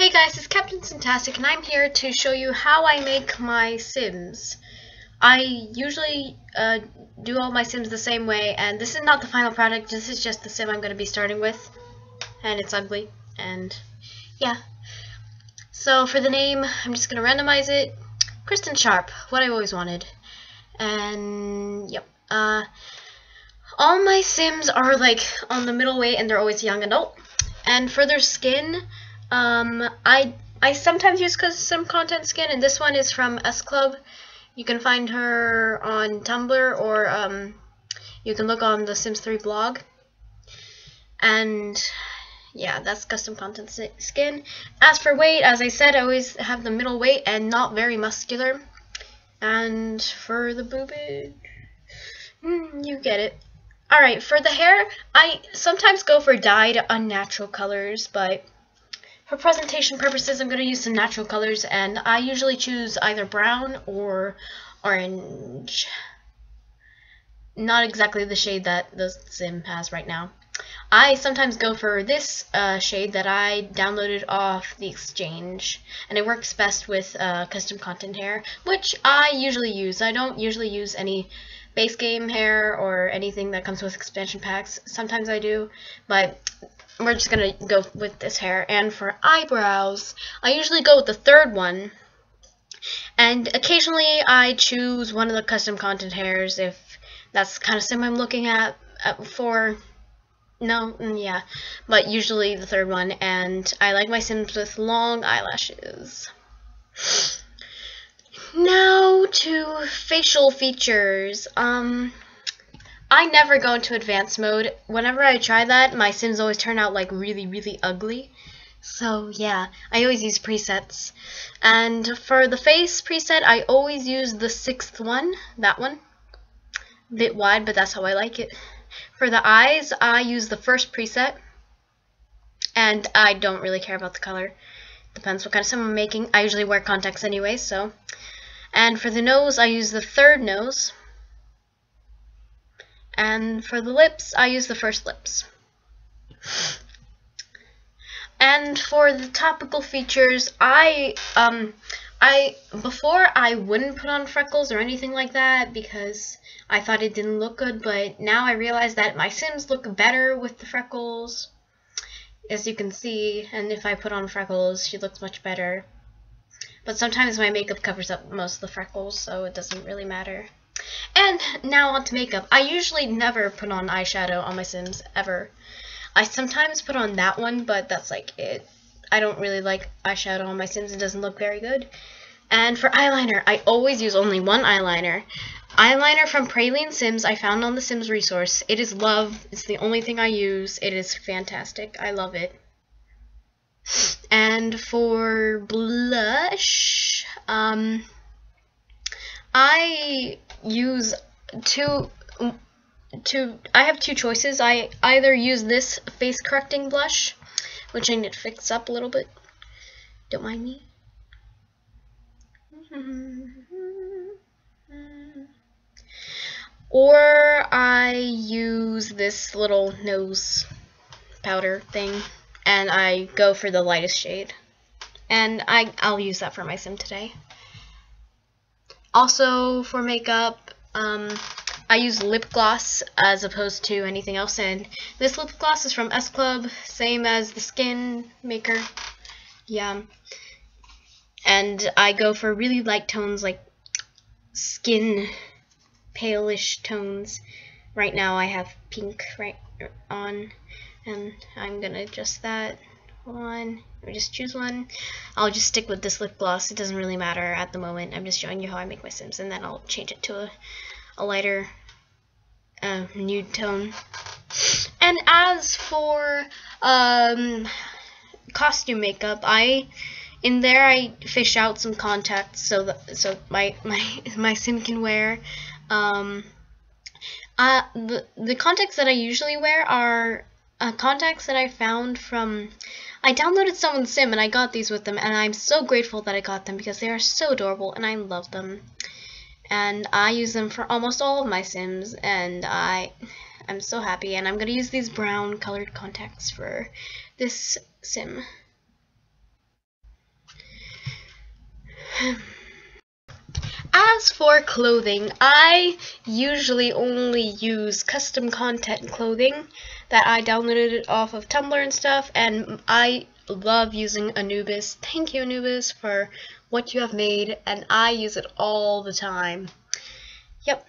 Hey guys, it's Captain Fantastic, and I'm here to show you how I make my Sims. I usually do all my Sims the same way, and this is not the final product, this is just the Sim I'm going to be starting with, and it's ugly, and yeah. So for the name, I'm just going to randomize it. Kristen Sharp, what I always wanted. And yep, all my Sims are like on the middle weight, and they're always young adult. And for their skin, I sometimes use custom content skin, and this one is from S Club. You can find her on Tumblr, or you can look on the Sims 3 blog. And yeah, that's custom content skin. As for weight, as I said, I always have the middle weight and not very muscular. And for the boobage, you get it. Alright, for the hair, I sometimes go for dyed unnatural colors, but for presentation purposes, I'm going to use some natural colors, and I usually choose either brown or orange. Not exactly the shade that the Sim has right now. I sometimes go for this shade that I downloaded off the exchange, and it works best with custom content hair, which I usually use. I don't usually use any base game hair or anything that comes with expansion packs. Sometimes I do, but we're just gonna go with this hair. And for eyebrows, I usually go with the third one, and occasionally I choose one of the custom content hairs if that's the kind of sim I'm looking at for. No, yeah, but usually the third one, and I like my Sims with long eyelashes. Now to facial features. I never go into advanced mode. Whenever I try that, my Sims always turn out like really ugly. So yeah, I always use presets. And for the face preset, I always use the 6th one, that one. A bit wide, but that's how I like it. For the eyes, I use the 1st preset, and I don't really care about the color. Depends what kind of sim I'm making. I usually wear contacts anyway, so. And for the nose, I use the 3rd nose. And for the lips, I use the 1st lips. And for the topical features, before I wouldn't put on freckles or anything like that because I thought it didn't look good, but now I realize that my Sims look better with the freckles, as you can see, and if I put on freckles, she looks much better. But sometimes my makeup covers up most of the freckles, so it doesn't really matter. And now on to makeup. I usually never put on eyeshadow on my Sims, ever. I sometimes put on that one, but that's like it. I don't really like eyeshadow on my Sims. It doesn't look very good. And for eyeliner, I always use only one eyeliner. Eyeliner from Praline Sims I found on the Sims resource. It is love. It's the only thing I use. It is fantastic. I love it. And for blush, I use I have two choices. I either use this face correcting blush, which I need to fix up a little bit. Don't mind me. Or I use this little nose powder thing, and I go for the lightest shade. And I'll use that for my Sim today. Also for makeup, I use lip gloss as opposed to anything else, and this lip gloss is from S Club, same as the Skin Maker. Yeah. And I go for really light tones, like skin palish tones. Right now I have pink right on, and I'm gonna adjust that. Hold on, let me just choose one. I'll just stick with this lip gloss. It doesn't really matter at the moment. I'm just showing you how I make my Sims, and then I'll change it to a lighter nude tone. And as for costume makeup, in there I fish out some contacts so my Sim can wear. The contacts that I usually wear are contacts that I found from. I downloaded someone's Sim and I got these with them, and I'm so grateful that I got them because they are so adorable and I love them. And I use them for almost all of my Sims, and I'm so happy. And I'm gonna use these brown colored contacts for this Sim. As for clothing, I usually only use custom content clothing that I downloaded off of Tumblr and stuff, and I love using Anubis. Thank you, Anubis, for what you have made, and I use it all the time. Yep.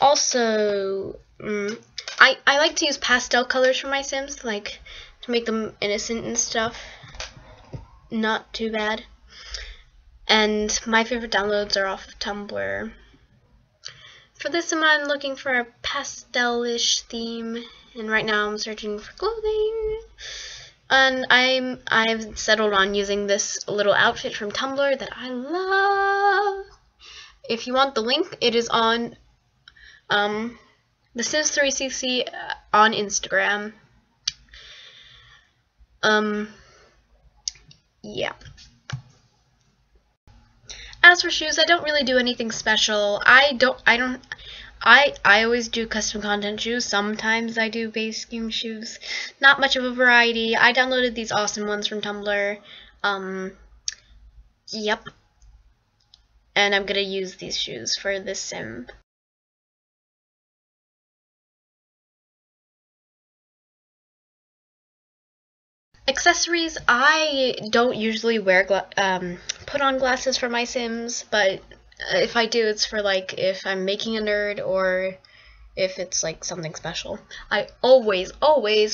Also, I like to use pastel colors for my Sims, like to make them innocent and stuff. Not too bad. And my favorite downloads are off of Tumblr. For this Sim, I'm looking for a pastel-ish theme, and right now I'm searching for clothing. And I've settled on using this little outfit from Tumblr that I love. If you want the link, it is on The Sims 3CC on Instagram. Yeah. As for shoes, I don't really do anything special. I always do custom content shoes. Sometimes I do base game shoes. Not much of a variety. I downloaded these awesome ones from Tumblr. Yep. And I'm gonna use these shoes for this Sim. Accessories, I don't usually wear put on glasses for my Sims, but if I do, it's for like if I'm making a nerd or if it's like something special. I always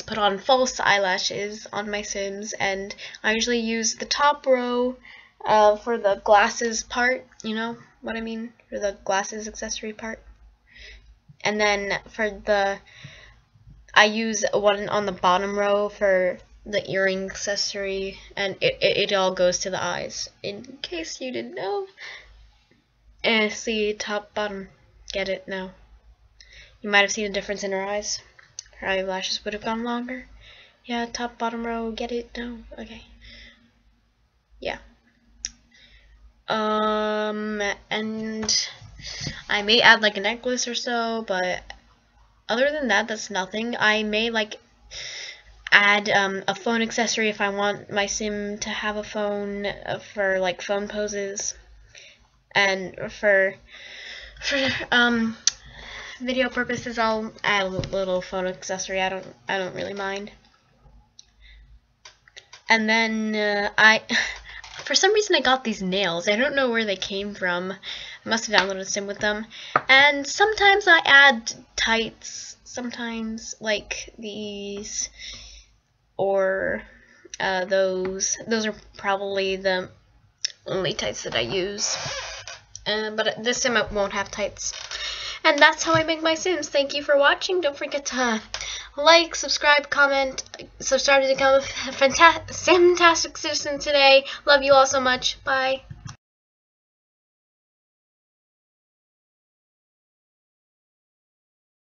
put on false eyelashes on my Sims, and I usually use the top row for the glasses part, you know what I mean, for the glasses accessory part. And then I use one on the bottom row for the earring accessory, and it all goes to the eyes, in case you didn't know. And see, top, bottom, get it now. You might have seen a difference in her eyes. Her eyelashes would have gone longer. Yeah, top, bottom row, get it now. Okay. Yeah. And I may add like a necklace or so, but other than that, that's nothing. I may like add a phone accessory if I want my Sim to have a phone for like phone poses, and for video purposes I'll add a little phone accessory. I don't really mind. And then for some reason I got these nails. I don't know where they came from. I must have downloaded a Sim with them. And sometimes I add tights, sometimes like these, or those are probably the only tights that I use. But this Sim won't have tights. And that's how I make my Sims. Thank you for watching. Don't forget to like, subscribe, comment, subscribe to become a fantastic citizen today. Love you all so much. Bye.